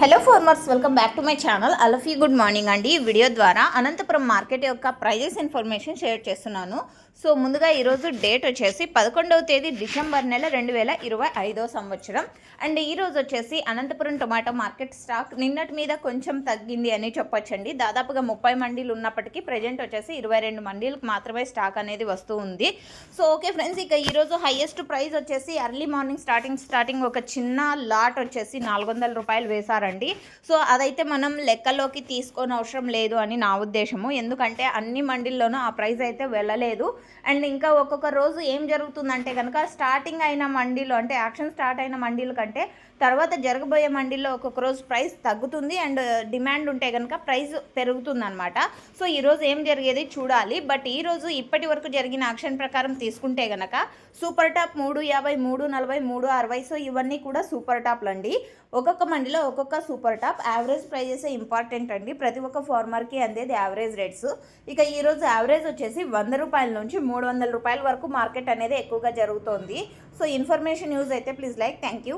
Hello farmers, welcome back to my channel. అలఫీ good morning అండి. ఈ వీడియో ద్వారా అనంతపురం మార్కెట్ యొక్క ప్రైజెస్ ఇన్ఫర్మేషన్ షేర్ చేస్తున్నాను. సో ముందుగా ఈరోజు డేట్ వచ్చేసి 11వ తేదీ డిసెంబర్ నెల 2025 సంవత్సరం. అండ్ ఈరోజు వచ్చేసి అనంతపురం టొమాటో మార్కెట్ స్టాక్ నిన్నటి మీద కొంచెం తగ్గింది అని చెప్పొచ్చండి. దాదాపుగా 30 మండీలు ఉన్నప్పటికీ ప్రజెంట్ వచ్చేసి 22 మండీలకు మాత్రమే స్టాక్ అనేది వస్తూ ఉంది. సో ఓకే ఫ్రెండ్స్, ఇక ఈరోజు హైయెస్ట్ ప్రైస్ వచ్చేసి ఎర్లీ మార్నింగ్ స్టార్టింగ్ ఒక చిన్న లాట్ వచ్చేసి 400 రూపాయలు వేశారండి. సో అదైతే మనం లెక్కలోకి తీసుకోని అవసరం లేదు అని నా ఉద్దేశము. ఎందుకంటే అన్ని మండీల్లోనూ ఆ ప్రైస్ అయితే వెళ్ళలేదు. అండ్ ఇంకా ఒక్కొక్క రోజు ఏం జరుగుతుందంటే కనుక స్టార్టింగ్ అయిన మండీలో అంటే యాక్షన్ స్టార్ట్ అయిన మండీల కంటే తర్వాత జరగబోయే మండీల్లో ఒక్కొక్క రోజు ప్రైస్ తగ్గుతుంది అండ్ డిమాండ్ ఉంటే కనుక ప్రైస్ పెరుగుతుంది అనమాట. సో ఈరోజు ఏం జరిగేది చూడాలి. బట్ ఈరోజు ఇప్పటి వరకు జరిగిన యాక్షన్ ప్రకారం తీసుకుంటే కనుక సూపర్ టాప్ 350, 340, 360. సో ఇవన్నీ కూడా సూపర్ టాప్లు అండి. ఒక్కొక్క మండీలో ఒక్కొక్క super top. Average prices important అండి. ప్రతి ఒక్క ఫార్మర్కి అందేది యావరేజ్ రేట్స్. ఇక ఈరోజు యావరేజ్ వచ్చేసి 100 రూపాయల నుంచి 300 రూపాయల వరకు మార్కెట్ అనేది ఎక్కువగా జరుగుతోంది. సో ఇన్ఫర్మేషన్ యూజ్ అయితే ప్లీజ్ లైక్. Thank you.